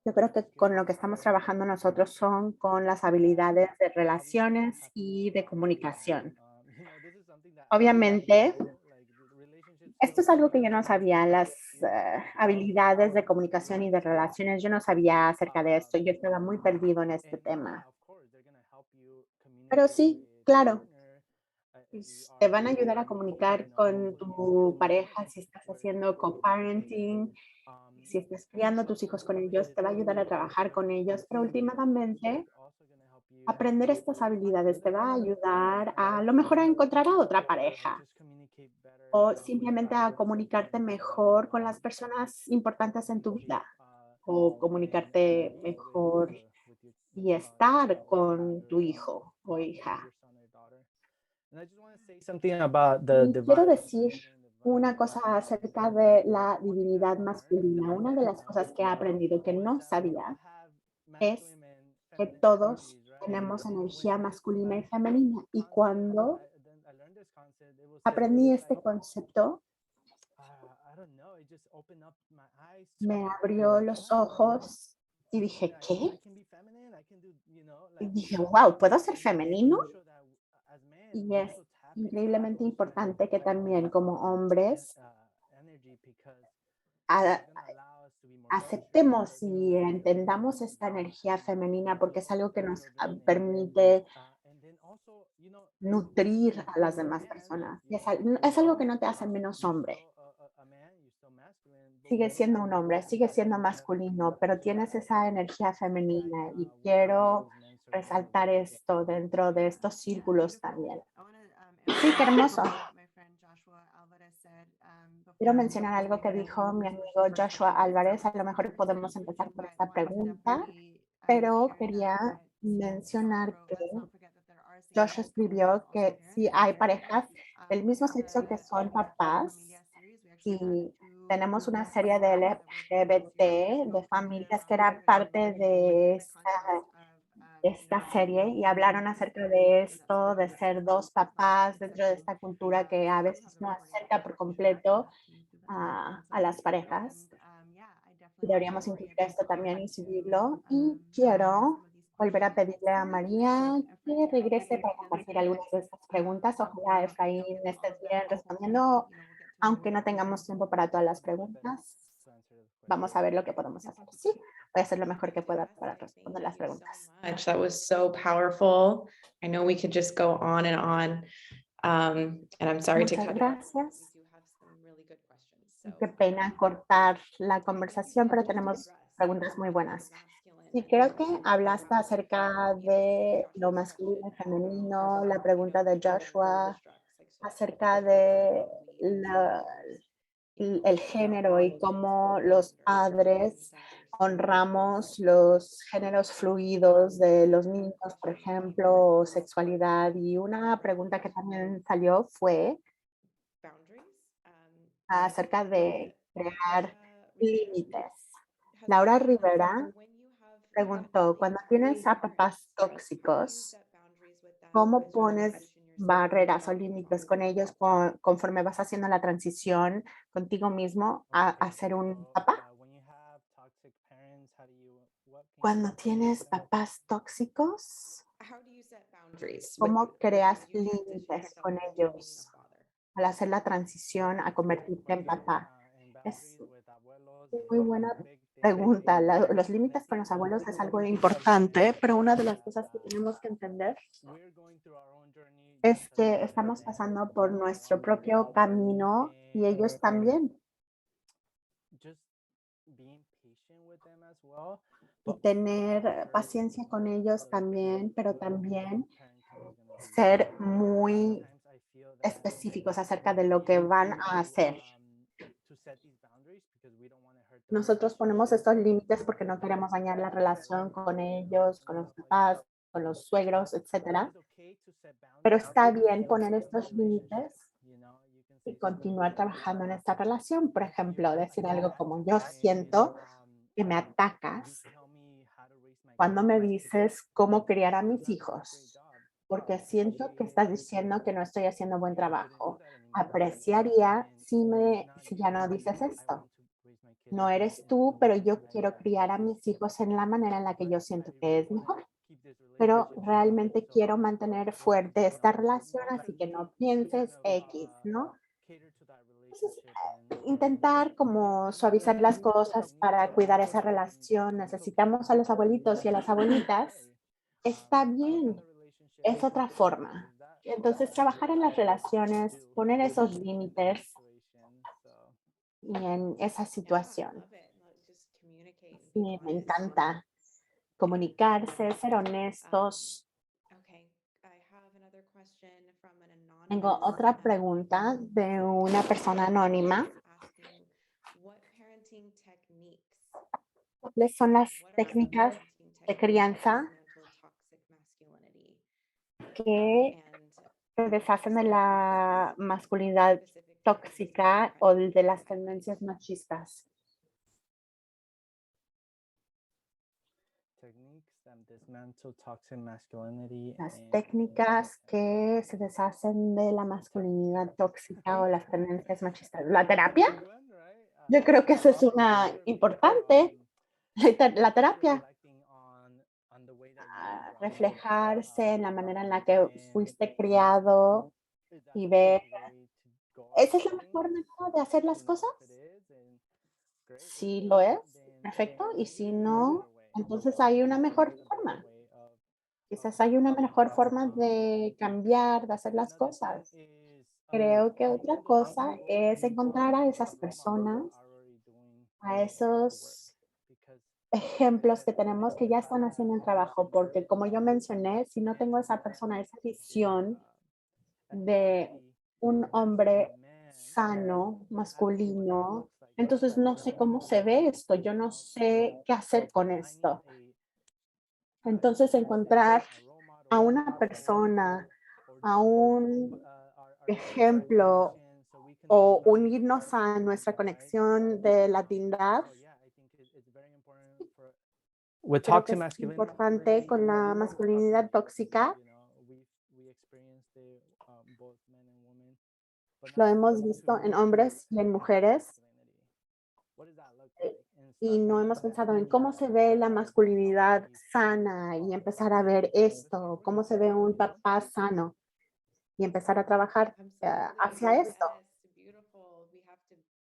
Yo creo que con lo que estamos trabajando nosotros son con las habilidades de relaciones y de comunicación. Obviamente, esto es algo que yo no sabía, las habilidades de comunicación y de relaciones, yo no sabía acerca de esto, yo estaba muy perdido en este tema. Pero sí, claro, te van a ayudar a comunicar con tu pareja si estás haciendo co-parenting, si estás criando a tus hijos con ellos, te va a ayudar a trabajar con ellos, pero últimamente aprender estas habilidades te va a ayudar a lo mejor a encontrar a otra pareja o simplemente a comunicarte mejor con las personas importantes en tu vida o comunicarte mejor y estar con tu hijo o hija. Y quiero decir una cosa acerca de la divinidad masculina. Una de las cosas que he aprendido que no sabía es que todos tenemos energía masculina y femenina. Y cuando aprendí este concepto, me abrió los ojos y dije, ¿qué? Y dije, wow, ¿puedo ser femenino? Y es increíblemente importante que también como hombres aceptemos y entendamos esta energía femenina porque es algo que nos permite nutrir a las demás personas. Y es algo que no te hace menos hombre. Sigue siendo un hombre, sigue siendo masculino, pero tienes esa energía femenina y quiero resaltar esto dentro de estos círculos también. Sí, qué hermoso. Quiero mencionar algo que dijo mi amigo Joshua Álvarez. A lo mejor podemos empezar por esta pregunta, pero quería mencionar que Joshua escribió que si hay parejas del mismo sexo que son papás y tenemos una serie de LGBT, de familias que eran parte de esta serie y hablaron acerca de esto, de ser dos papás dentro de esta cultura que a veces no acerca por completo a las parejas. Y deberíamos incluir esto también y subirlo. Y quiero volver a pedirle a María que regrese para compartir algunas de estas preguntas. Ojalá, Efraín, estés bien respondiendo, aunque no tengamos tiempo para todas las preguntas. Vamos a ver lo que podemos hacer. Sí, voy a hacer lo mejor que pueda para responder las preguntas. That was so powerful. I know we could just go on and on. And I'm sorry to Muchas cut it. gracias. We do have some really good questions. So, Qué pena cortar la conversación, pero tenemos preguntas muy buenas. Y creo que hablaste acerca de lo masculino y femenino, la pregunta de Joshua acerca de el género y cómo los padres honramos los géneros fluidos de los niños, por ejemplo, o sexualidad. Y una pregunta que también salió fue acerca de crear límites. Laura Rivera preguntó, cuando tienes a papás tóxicos, ¿cómo pones barreras o límites con ellos conforme vas haciendo la transición contigo mismo a ser un papá? Cuando tienes papás tóxicos, ¿cómo creas límites con ellos al hacer la transición a convertirte en papá? Es muy buena pregunta. Los límites con los abuelos es algo importante, pero una de las cosas que tenemos que entender es que estamos pasando por nuestro propio camino y ellos también. Y tener paciencia con ellos también, pero también ser muy específicos acerca de lo que van a hacer. Nosotros ponemos estos límites porque no queremos dañar la relación con ellos, con los papás, con los suegros, etcétera. Pero está bien poner estos límites y continuar trabajando en esta relación. Por ejemplo, decir algo como yo siento que me atacas cuando me dices cómo criar a mis hijos, porque siento que estás diciendo que no estoy haciendo buen trabajo. Apreciaría si ya no dices esto. No eres tú, pero yo quiero criar a mis hijos en la manera en la que yo siento que es mejor. Pero realmente quiero mantener fuerte esta relación, así que no pienses X, ¿no? Entonces, intentar como suavizar las cosas para cuidar esa relación. Necesitamos a los abuelitos y a las abuelitas. Está bien, es otra forma. Entonces, trabajar en las relaciones, poner esos límites y en esa situación. Sí, me encanta comunicarse, ser honestos. Tengo otra pregunta de una persona anónima. ¿Cuáles son las técnicas de crianza que se deshacen de la masculinidad tóxica o de las tendencias machistas? dismantle toxic masculinity las and técnicas que se deshacen de la masculinidad tóxica o las tendencias machistas. ¿La terapia? Yo creo que eso es una importante. La terapia, reflejarse en la manera en la que fuiste criado y ver, ¿esa es la mejor manera de hacer las cosas? Si lo es, perfecto. Y si no, entonces hay una mejor forma. Quizás hay una mejor forma de cambiar, de hacer las cosas. Creo que otra cosa es encontrar a esas personas, a esos ejemplos que tenemos que ya están haciendo el trabajo, porque como yo mencioné, si no tengo esa persona, esa visión de un hombre sano, masculino, entonces no sé cómo se ve esto, yo no sé qué hacer con esto. Entonces encontrar a una persona, a un ejemplo o unirnos a nuestra conexión de latindad, with creo que toxic es masculinity, importante con la masculinidad tóxica. Lo hemos visto en hombres y en mujeres y no hemos pensado en cómo se ve la masculinidad sana y empezar a ver esto, cómo se ve un papá sano y empezar a trabajar hacia esto.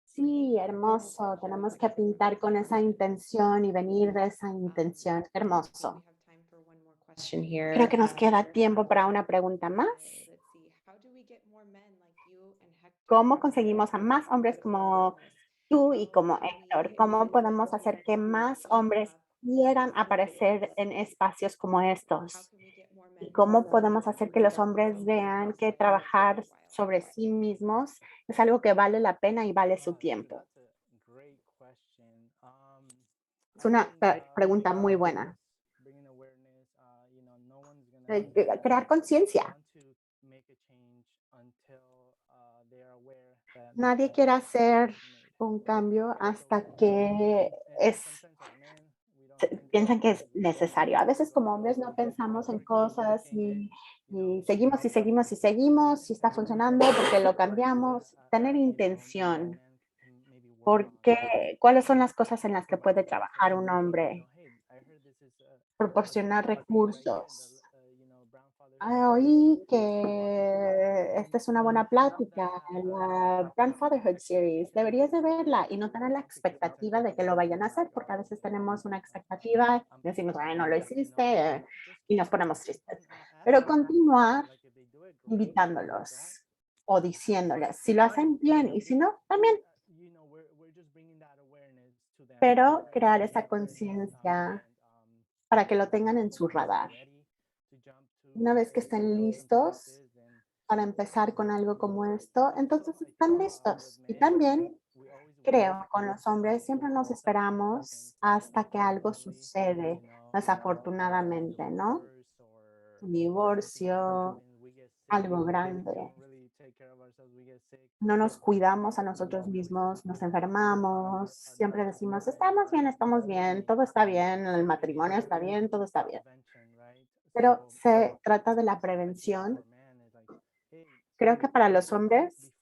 Sí, hermoso. Tenemos que pintar con esa intención y venir de esa intención. Hermoso. Creo que nos queda tiempo para una pregunta más. ¿Cómo conseguimos a más hombres como tú y como Héctor? ¿Cómo podemos hacer que más hombres quieran aparecer en espacios como estos? ¿Y cómo podemos hacer que los hombres vean que trabajar sobre sí mismos es algo que vale la pena y vale su tiempo? Es una pregunta muy buena. Crear conciencia. Nadie quiere hacer un cambio hasta que piensan que es necesario. A veces como hombres no pensamos en cosas y seguimos y seguimos y seguimos, si está funcionando, porque lo cambiamos. Tener intención. ¿Cuáles son las cosas en las que puede trabajar un hombre? Proporcionar recursos. Oí que esta es una buena plática, la Grandfatherhood Series. Deberías de verla y no tener la expectativa de que lo vayan a hacer, porque a veces tenemos una expectativa, decimos, ay, no lo hiciste, y nos ponemos tristes. Pero continuar invitándolos o diciéndoles, si lo hacen bien y si no, también. Pero crear esa conciencia para que lo tengan en su radar. Una vez que estén listos para empezar con algo como esto, entonces están listos. Y también creo, con los hombres siempre nos esperamos hasta que algo sucede, desafortunadamente, ¿no? Un divorcio, algo grande. No nos cuidamos a nosotros mismos, nos enfermamos, siempre decimos, estamos bien, todo está bien, el matrimonio está bien, todo está bien. Pero se trata de la prevención. Creo que para los hombres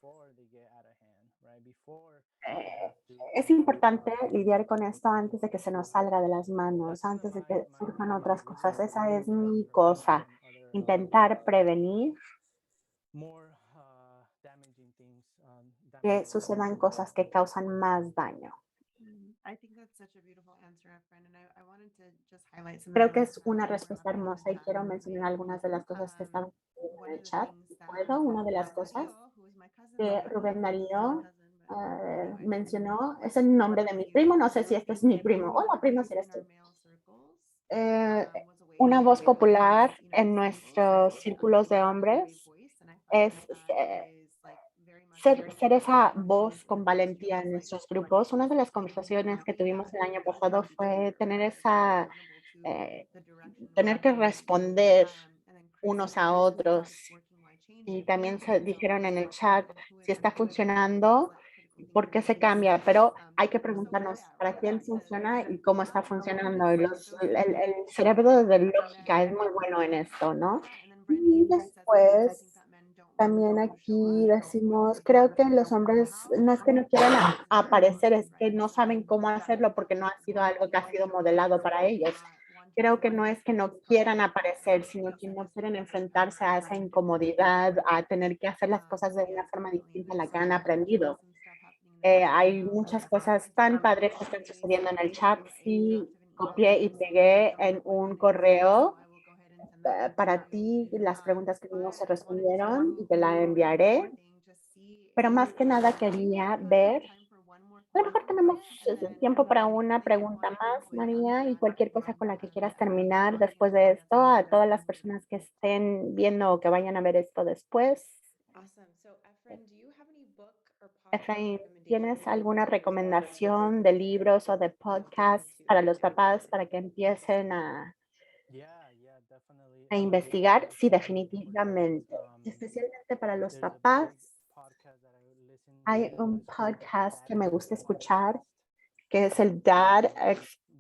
es importante lidiar con esto antes de que se nos salga de las manos, antes de que surjan otras cosas. Esa es mi cosa, intentar prevenir que sucedan cosas que causan más daño. Creo que es una respuesta hermosa y quiero mencionar algunas de las cosas que están en el chat. ¿Puedo? Una de las cosas que Rubén Darío mencionó es el nombre de mi primo. No sé si este es mi primo. Hola, primo, si eres tú. Una voz popular en nuestros círculos de hombres es ser esa voz con valentía en nuestros grupos. Una de las conversaciones que tuvimos el año pasado fue tener que responder unos a otros. Y también se dijeron en el chat, si está funcionando, por qué se cambia, pero hay que preguntarnos para quién funciona y cómo está funcionando. Y el cerebro de lógica es muy bueno en esto, ¿no? Y después también aquí decimos, creo que los hombres no es que no quieran aparecer, es que no saben cómo hacerlo porque no ha sido algo que ha sido modelado para ellos. Creo que no es que no quieran aparecer, sino que no quieren enfrentarse a esa incomodidad, a tener que hacer las cosas de una forma distinta a la que han aprendido. Hay muchas cosas tan padres que están sucediendo en el chat. Sí, copié y pegué en un correo para ti las preguntas que no se respondieron y te la enviaré. Pero más que nada quería ver, a lo mejor tenemos tiempo para una pregunta más, María, y cualquier cosa con la que quieras terminar después de esto, a todas las personas que estén viendo o que vayan a ver esto después. Efraín, ¿tienes alguna recomendación de libros o de podcasts para los papás para que empiecen a investigar? Sí, definitivamente. Especialmente para los papás, hay un podcast que me gusta escuchar que es el Dad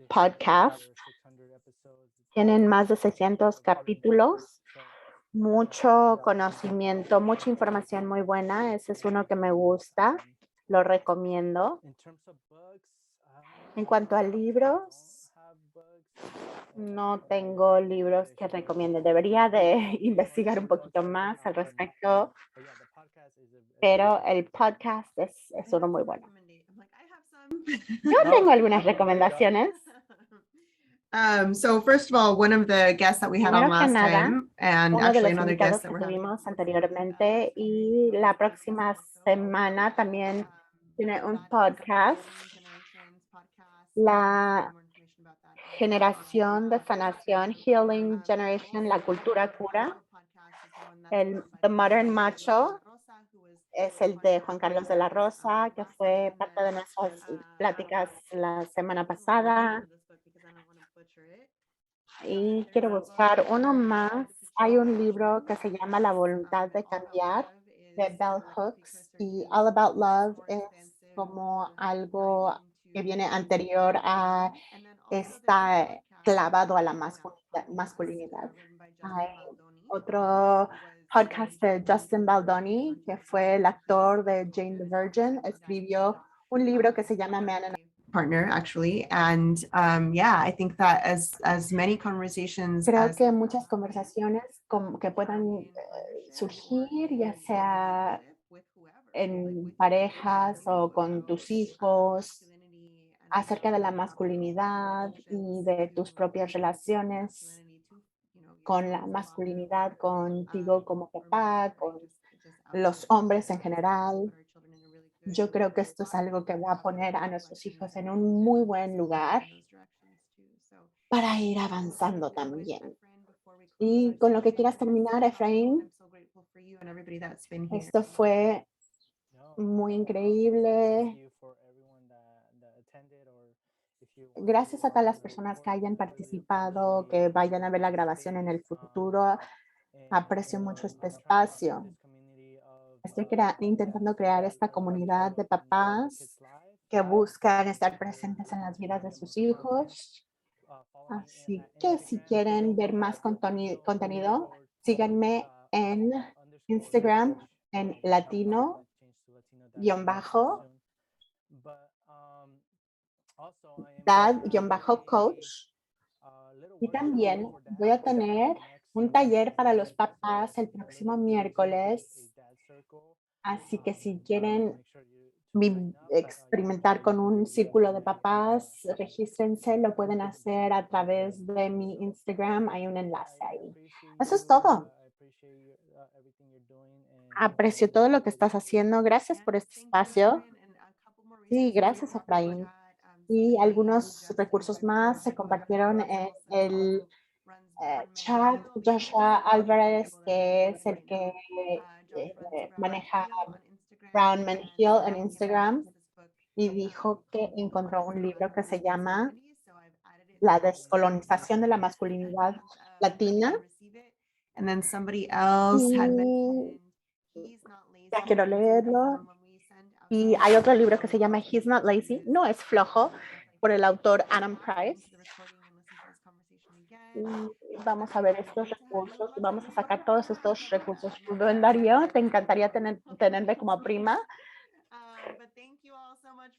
Podcast. Tienen más de 600 capítulos, mucho conocimiento, mucha información muy buena. Ese es uno que me gusta, lo recomiendo. En cuanto a libros, no tengo libros que recomiende. Debería de investigar un poquito más al respecto, pero el podcast es uno muy bueno. Yo tengo algunas recomendaciones. So first of all, one of the guests that we had on Primero que last nada, time, and uno de actually los another invitados guest that que we're having. tuvimos anteriormente y la próxima semana también tiene un podcast, la generación de sanación, Healing Generation, la cultura cura. El The Modern Macho es el de Juan Carlos de la Rosa, que fue parte de nuestras pláticas la semana pasada. Y quiero buscar uno más. Hay un libro que se llama La voluntad de cambiar, de Bell Hooks, y All About Love es como algo que viene anterior a está clavado a la masculinidad. Hay otro podcast de Justin Baldoni, que fue el actor de Jane the Virgin, escribió un libro que se llama Man and Partner actually, and yeah, I think that as many conversations Creo as que muchas conversaciones que puedan surgir, ya sea en parejas o con tus hijos, acerca de la masculinidad y de tus propias relaciones con la masculinidad, contigo como papá, con los hombres en general. Yo creo que esto es algo que va a poner a nuestros hijos en un muy buen lugar para ir avanzando también. Y con lo que quieras terminar, Efraín, esto fue muy increíble. Gracias a todas las personas que hayan participado, que vayan a ver la grabación en el futuro. Aprecio mucho este espacio. Estoy intentando crear esta comunidad de papás que buscan estar presentes en las vidas de sus hijos. Así que si quieren ver más contenido, síganme en Instagram en latino-bajo dad-coach. Y también voy a tener un taller para los papás el próximo miércoles. Así que si quieren experimentar con un círculo de papás, regístrense, lo pueden hacer a través de mi Instagram, hay un enlace ahí. Eso es todo. Aprecio todo lo que estás haciendo. Gracias por este espacio. Sí, gracias, Efraín. Y algunos recursos más se compartieron en el chat. Joshua Álvarez, que es el que maneja Brown Man Hill en Instagram, y dijo que encontró un libro que se llama La descolonización de la masculinidad latina. and then somebody else had mentioned Ya quiero leerlo. Y hay otro libro que se llama He's Not Lazy, no es flojo, por el autor Adam Price. Y vamos a ver estos recursos, vamos a sacar todos estos recursos. Rubén Darío, te encantaría tenerme como prima.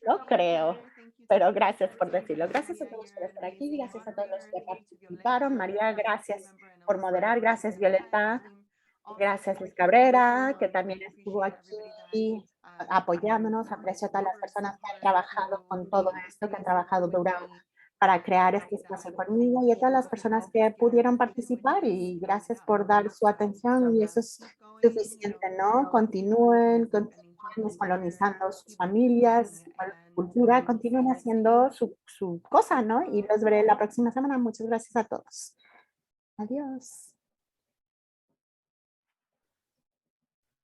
No creo, pero gracias por decirlo. Gracias a todos por estar aquí, gracias a todos los que participaron. María, gracias por moderar, gracias Violeta, gracias Luis Cabrera, que también estuvo aquí apoyándonos. Aprecio a todas las personas que han trabajado con todo esto, que han trabajado duro para crear este espacio conmigo, y a todas las personas que pudieron participar, y gracias por dar su atención, y eso es suficiente, ¿no? Continúen colonizando sus familias, su cultura, continúen haciendo su cosa, ¿no? Y los veré la próxima semana. Muchas gracias a todos. Adiós.